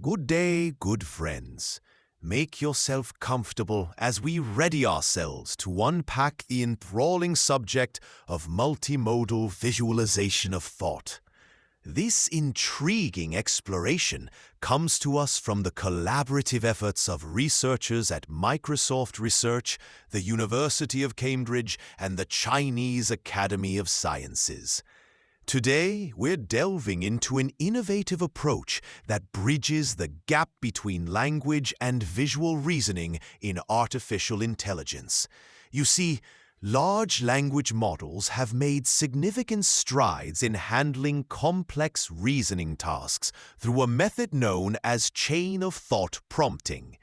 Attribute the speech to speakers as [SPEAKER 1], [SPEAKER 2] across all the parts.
[SPEAKER 1] Good day, good friends. Make yourself comfortable as we ready ourselves to unpack the enthralling subject of multimodal visualization of thought. This intriguing exploration comes to us from the collaborative efforts of researchers at Microsoft Research, the University of Cambridge, and the Chinese Academy of Sciences. Today, we're delving into an innovative approach that bridges the gap between language and visual reasoning in artificial intelligence. You see, large language models have made significant strides in handling complex reasoning tasks through a method known as chain-of-thought prompting.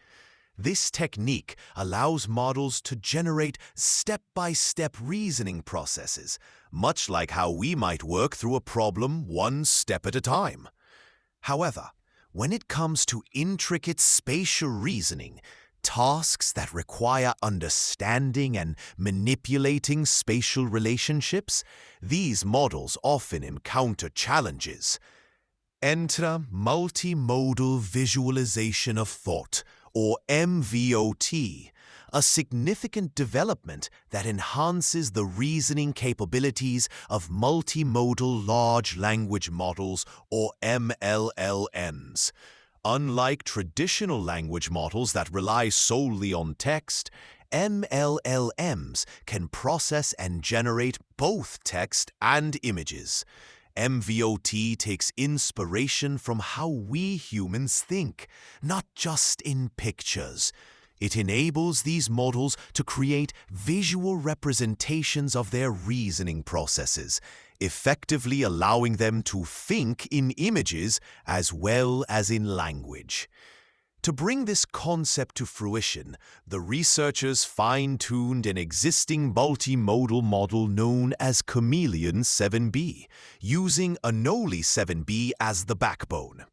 [SPEAKER 1] This technique allows models to generate step-by-step reasoning processes, much like how we might work through a problem one step at a time. However, when it comes to intricate spatial reasoning, tasks that require understanding and manipulating spatial relationships, these models often encounter challenges. Enter Multimodal Visualization-of-Thought, or MVoT, a significant development that enhances the reasoning capabilities of multimodal large language models, or MLLMs. Unlike traditional language models that rely solely on text, MLLMs can process and generate both text and images. MVoT takes inspiration from how we humans think, not just in pictures. It enables these models to create visual representations of their reasoning processes, effectively allowing them to think in images as well as in language. To bring this concept to fruition, the researchers fine-tuned an existing multimodal model known as Chameleon 7B, using Anole 7B as the backbone.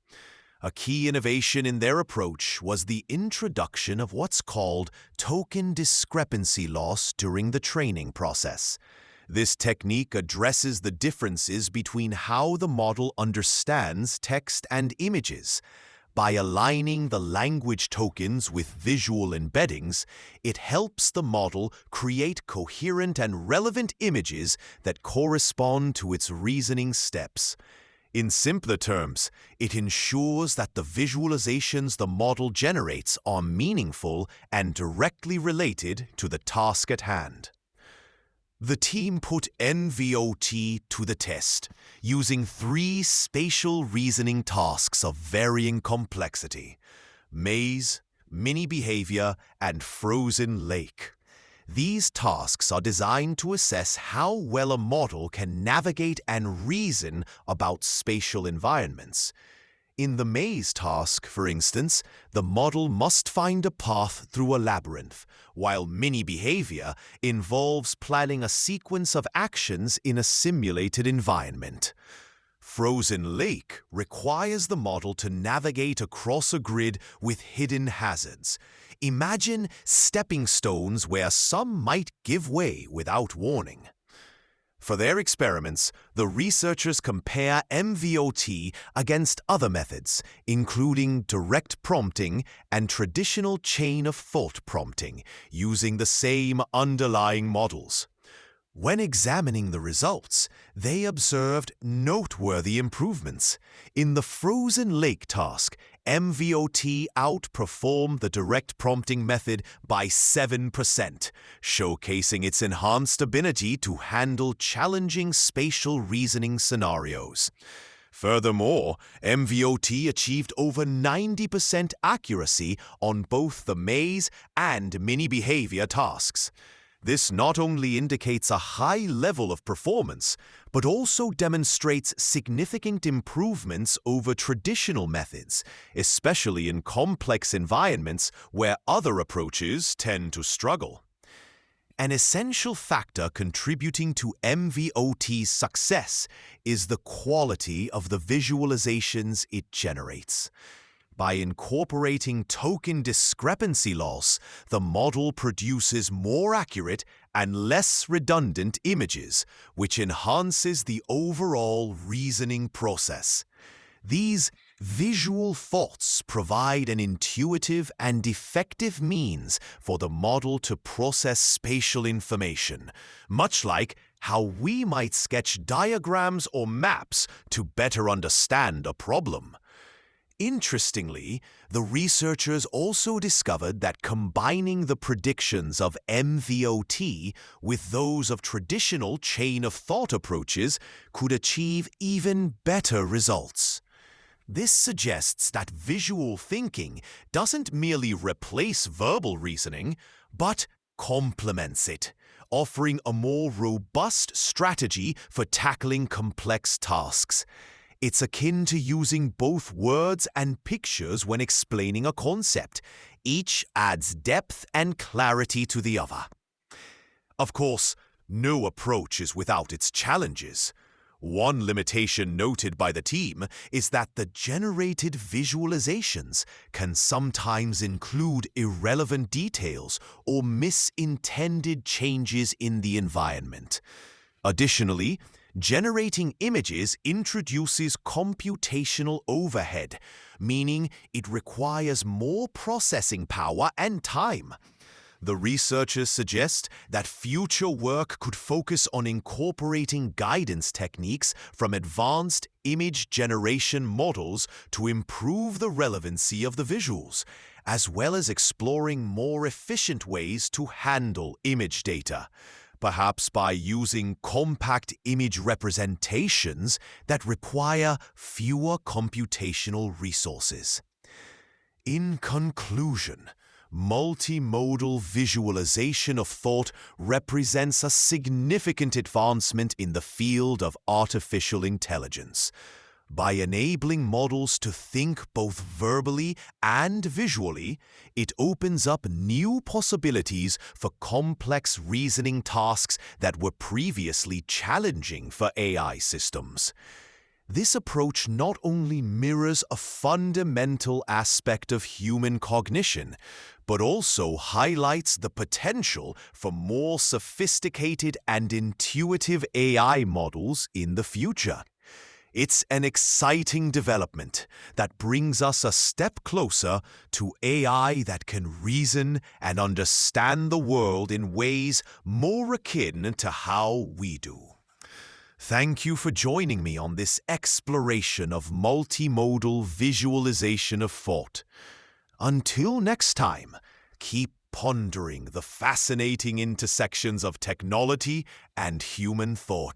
[SPEAKER 1] A key innovation in their approach was the introduction of what's called token discrepancy loss during the training process. This technique addresses the differences between how the model understands text and images. By aligning the language tokens with visual embeddings, it helps the model create coherent and relevant images that correspond to its reasoning steps. In simpler terms, it ensures that the visualizations the model generates are meaningful and directly related to the task at hand. The team put MVoT to the test, using 3 spatial reasoning tasks of varying complexity: maze, mini behavior, and frozen lake. These tasks are designed to assess how well a model can navigate and reason about spatial environments. In the maze task, for instance, the model must find a path through a labyrinth, while mini behavior involves planning a sequence of actions in a simulated environment. Frozen lake requires the model to navigate across a grid with hidden hazards. Imagine stepping stones where some might give way without warning. For their experiments, the researchers compare MVoT against other methods, including direct prompting and traditional chain-of-thought prompting, using the same underlying models. When examining the results, they observed noteworthy improvements. In the frozen lake task, MVoT outperformed the direct prompting method by 7%, showcasing its enhanced ability to handle challenging spatial reasoning scenarios. Furthermore, MVoT achieved over 90% accuracy on both the maze and mini behavior tasks. This not only indicates a high level of performance, but also demonstrates significant improvements over traditional methods, especially in complex environments where other approaches tend to struggle. An essential factor contributing to MVoT's success is the quality of the visualizations it generates. By incorporating token discrepancy loss, the model produces more accurate and less redundant images, which enhances the overall reasoning process. These Visual thoughts provide an intuitive and effective means for the model to process spatial information, much like how we might sketch diagrams or maps to better understand a problem. Interestingly, the researchers also discovered that combining the predictions of MVoT with those of traditional chain-of-thought approaches could achieve even better results. This suggests that visual thinking doesn't merely replace verbal reasoning, but complements it, offering a more robust strategy for tackling complex tasks. It's akin to using both words and pictures when explaining a concept. Each adds depth and clarity to the other. Of course, no approach is without its challenges. One limitation noted by the team is that the generated visualizations can sometimes include irrelevant details or misintended changes in the environment. Additionally, generating images introduces computational overhead, meaning it requires more processing power and time. The researchers suggest that future work could focus on incorporating guidance techniques from advanced image generation models to improve the relevancy of the visuals, as well as exploring more efficient ways to handle image data, perhaps by using compact image representations that require fewer computational resources. In conclusion, multimodal visualization of thought represents a significant advancement in the field of artificial intelligence. By enabling models to think both verbally and visually, it opens up new possibilities for complex reasoning tasks that were previously challenging for AI systems. This approach not only mirrors a fundamental aspect of human cognition, but also highlights the potential for more sophisticated and intuitive AI models in the future. It's an exciting development that brings us a step closer to AI that can reason and understand the world in ways more akin to how we do. Thank you for joining me on this exploration of multimodal visualization of thought. Until next time, keep pondering the fascinating intersections of technology and human thought.